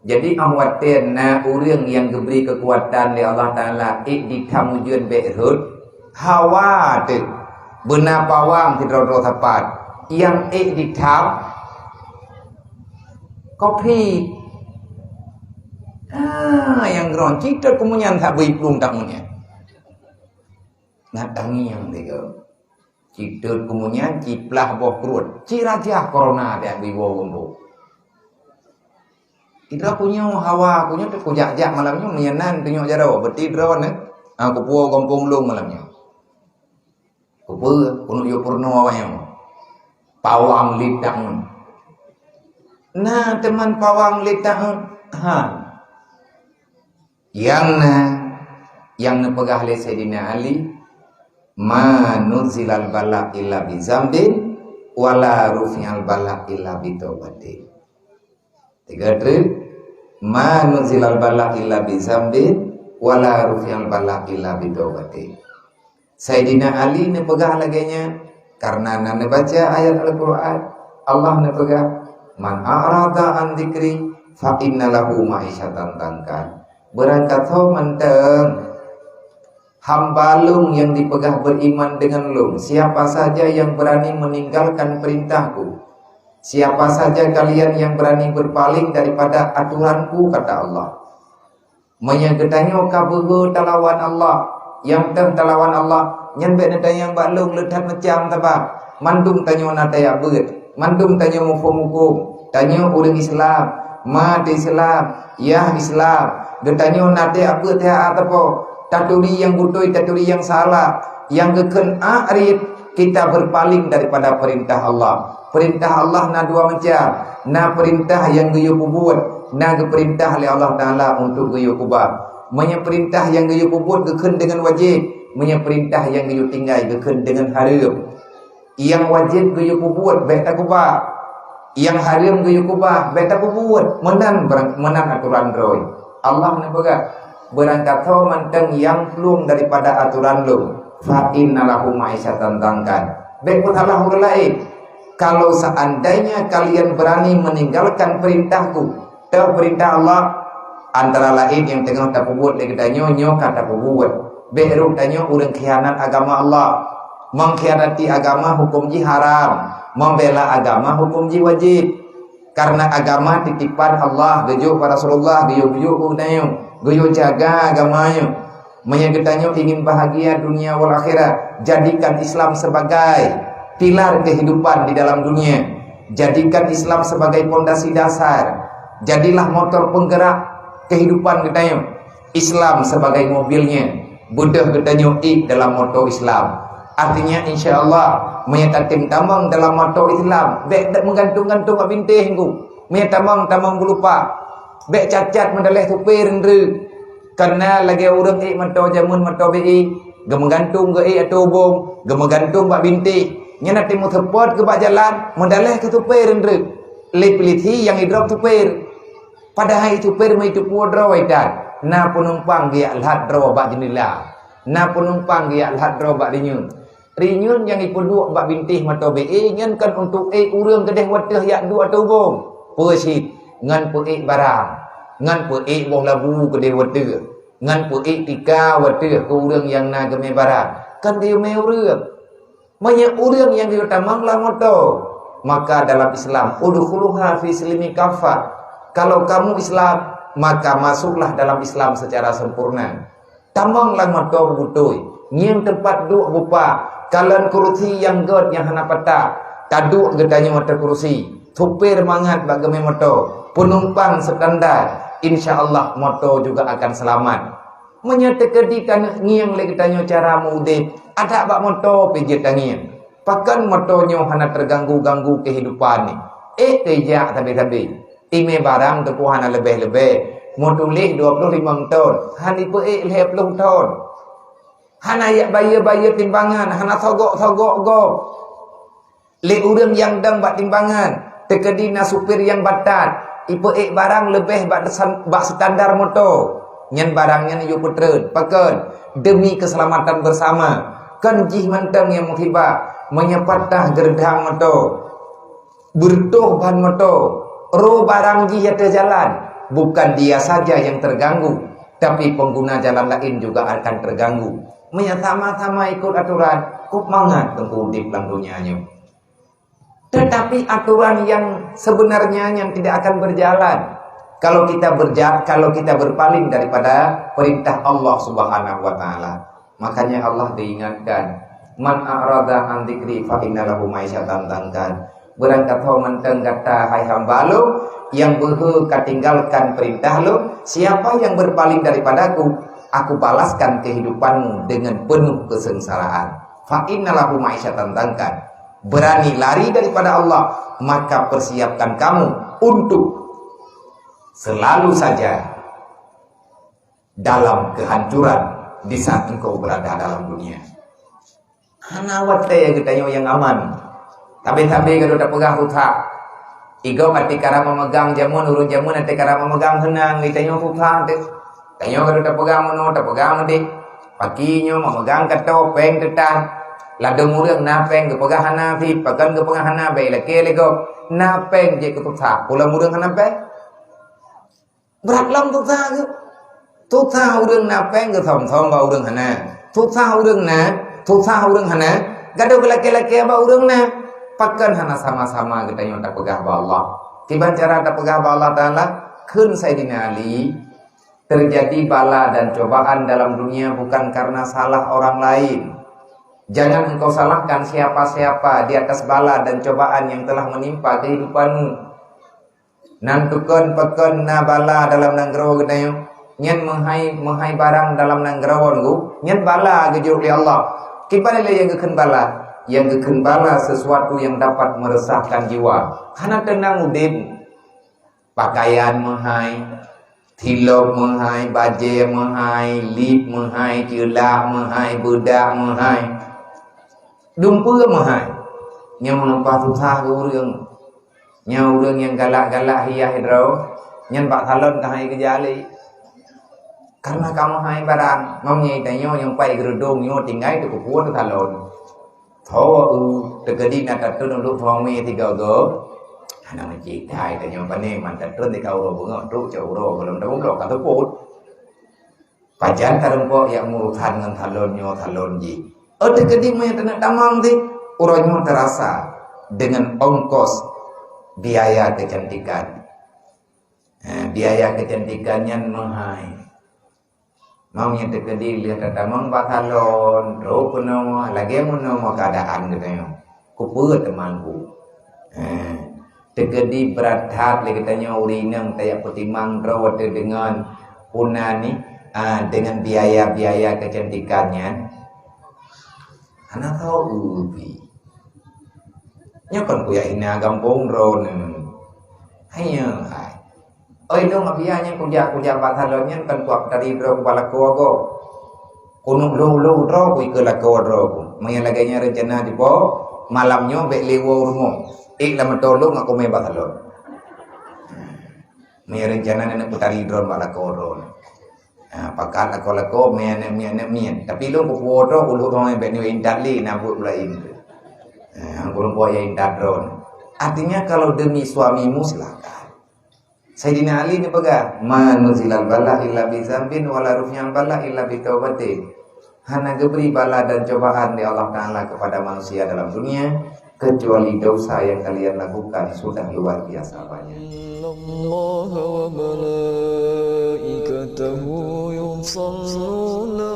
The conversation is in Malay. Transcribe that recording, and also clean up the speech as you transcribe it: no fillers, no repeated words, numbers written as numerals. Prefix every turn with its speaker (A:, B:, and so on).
A: Jadi awatin na orang yang diberi kekuatan oleh Allah Ta'ala di tamujuan be'rud hawa tu benar pawang tidak tepat yang di tam kopi yang geron cita kemudian tak beri pelung tamunya nak tangi yang dia cita kemudian ciplah bawah perut cirajah corona dia biwa gombo. Kita punya hawa, punya tu kujak-jak malamnya menyenan tunjuk jaro, berarti drone aku puo kampung long malamnya. Kupu punuk yo purno awanya. Pawang lidang. Nah, teman pawang lidang. Yang pegah le Sayyidina Ali ma nuzilal bala illa bi zambin wala rufi'al bala illa bi taubatin. Tiga trip ma nuzilal bala illa bi zambin wala rufi'al bala illa bi taubatin. Sayyidina Ali ne pegah laginya karena nane baca ayat Al-Qur'an Allah ne pegah man a'rada an dzikri fa innalahu ma'isyatan dankan. Berangkat ho manteng hamba lung yang dipegah beriman dengan lung. Siapa saja yang berani meninggalkan perintahku, siapa saja kalian yang berani berpaling daripada aturanku, kata Allah. Menyagetanyo kabuhu talawan Allah, yang talawan Allah, nyan be nadayang balung ledat macam tabak. Mandum tanyo nataya beut, mandum tanyo mukum, tanyo urang Islam, ma Islam, ya Islam. Getanyo nate apa teh atapo? Taturi yang butoi, taturi yang salah, yang geken arit kita berpaling daripada perintah Allah. Perintah Allah na dua macam, na perintah yang geyo buat, na perintah oleh Allah Taala untuk geyo kubah. Menya perintah yang geyo buat geken dengan wajib, menya perintah yang geyo tinggal geken dengan haram. Yang wajib geyo buat baik tak kubah, yang haram geyo kubah baik tak buat, menan aturan roy. Allah menebaga berangkat kau manteng yang pelung daripada aturan lu fa innalahu ma'isyatan dankan. Baik Allah lain. Kalau seandainya kalian berani meninggalkan perintahku, perintah Allah antara lain yang tengah tak buat lagi tanyo kata buat. Beru tanyo urang khianat agama Allah, mengkhianati agama hukum ji haram, membela agama hukum ji wajib. Karena agama titipan Allah, gejo para Rasulullah, gejo unayo, gejo jaga agamanya. Menyagetanyo ingin bahagia dunia wal akhirat, jadikan Islam sebagai pilar kehidupan di dalam dunia. Jadikan Islam sebagai pondasi dasar. Jadilah motor penggerak kehidupan getanyo. Islam sebagai mobilnya. Buddha getanyo dalam motor Islam. Artinya insya-Allah menyatakan tamang dalam motor Islam. Bek dak menggantung-gantung kat bintih ku. Me tamang belupa. Bek cacat mendaleh supir ndre. Karena lagi urang motor jamun motor BI, ge menggantung ge atau bom, ge menggantung bak bintih. Nya nanti mu thepot ke bak jalan, mendaleh ke supir ndre. Lipilithi yang hidrop supir. Padahal supir mai tu puadro waitan. Na penumpang dia alhad ro bak jendela. Na penumpang dia alhad ro bak dinyun. Rinyun yang ipuduk bak bintih mata BE ngan kan untuk urang kedeh wateh yak dua atau bom. Persit ngan pe barang. Ngan pe boh labu kedeh wateh. Ngan pe tika wateh ke urang yang na game barang. Kan dia me urang. Banyak urang yang dia tamanglah moto. Maka dalam Islam udkhuluha fi silmi kafah. Kalau kamu Islam maka masuklah dalam Islam secara sempurna. Tamanglah moto butoi. Nyem tempat duk bupa. Kalan kursi yang god yang hana peta taduk gedanya motor kursi supir mangat bagame motor penumpang standar insyaallah motor juga akan selamat. Menyatakan ngiang le getanyo cara mudip ada bak motor pijit tangian pakan motornya hana terganggu-ganggu kehidupan ni tejak tabe-tabe ime barang tu hana lebih-lebih motor leh 25 ton hani pe 20 ton. Hana yak bayar timbangan, hana sogok go. Le urang yang dang bak timbangan, tekedina supir yang batat, ipe barang lebih bak standar motor. Nyen barangnya yu putreun, pakeun demi keselamatan bersama. Kan jih mantang yang muhibah, menyepatah gerdang motor. Bertuh ban motor, ro barang jih ate jalan. bukan dia saja yang terganggu, tapi pengguna jalan lain juga akan terganggu. Sama-sama ikut aturan, kok mangat tengkudip lang dunianya. Tetapi aturan yang sebenarnya yang tidak akan berjalan kalau kita berpaling daripada perintah Allah Subhanahu wa taala. Makanya Allah diingatkan, man a'rada an dzikri fa inna lahu ma'isyatan dankan. Berangkat kau menteng kata hai hamba lo yang katinggalkan perintah lo, siapa yang berpaling daripadaku, aku balaskan kehidupanmu dengan penuh kesengsaraan. Fa inna lahu ma'isyatan dankan. Berani lari daripada Allah, maka persiapkan kamu untuk selalu saja dalam kehancuran di saat engkau berada dalam dunia. Hanawat ya kita yang aman. Tapi kalau tak pegang tutah, igau ketika memegang jamun, urun jamun, ketika memegang henang, kita yang tutah, tanya kalau tak pegang mana, tak pegang nanti, pakinya memegang ketopeng tetang. Ladung murang napeng ke pegang hanafi, pakan ke pegang hanabe, laki lego napeng je ke tutah, pulang murang hanape. Berat lam tutah ke, tutah urang napeng ke thom ba urang hana, tutah urang hana, gaduh ke laki ba urang na, pakan hana sama-sama kita yang tak pegang ba Allah. Tiba cara tak pegang ba Allah Taala, kun Sayyidina Ali terjadi bala dan cobaan dalam dunia bukan karena salah orang lain. Jangan engkau salahkan siapa-siapa di atas bala dan cobaan yang telah menimpa kehidupanmu. Nantukan peken na bala dalam nanggero gedayo, nyen menghai barang dalam nanggrawon gu, nyen bala gejur li Allah. Kipane le yang geken bala? Yang geken bala sesuatu yang dapat meresahkan jiwa. Karena tenang udin, pakaian menghai, tilok menghai, baje menghai, lip menghai, celak menghai, budak menghai. Dumpa mahai yang menumpah susah ke urang nya urang yang galak-galak hiyah hidro nyan bak salon kahai ke jali karena kamu hai barang mamnya itanyo yang pai gerudung nyo tinggai tu kupuan salon tho tegedi na tatun lu thome tiga go ana menci dai itanyo pane man tatun di kau ro bunga tru chau ro belum dah ro ka teput pajan tarempo yang murutan ngan salon nyo salon ji. Tegedi maya tenak damang di urangnya terasa dengan ongkos biaya kecantikan. Biaya kecantikannya menghai. Maunya tegedi lihat damang batalon, ro kuno lagi muno keadaan katanya. Kupu temanku. Tegedi berat hat lagi katanya urinang tayak petimang ro dengan punani dengan biaya-biaya kecantikannya. Anak tahu ubi, nyokon kuya ina gampung ron, hanya, dong abianya kuja batalonnya kan kuak dari ro kepala kuago, kunung lu ro kui ke lako ro, mengelaganya rencana di po, malamnya bek lewo rumo, lama tolong aku me batalon, rencana nenek putari ro balako ron. Pakat lako mian tapi lu kupoto ulu thong be ni indali nabut lain anggur boya indadron artinya kalau demi suamimu silakan. Sayyidina Ali ni pegang manuzilal bala illa bi zambin wala rufyal bala illa bi taubatin. Hana diberi bala dan cobaan di Allah Taala kepada manusia dalam dunia kecuali dosa yang kalian lakukan sudah luar biasa banyak. Allah wa malaikatahu yusalluna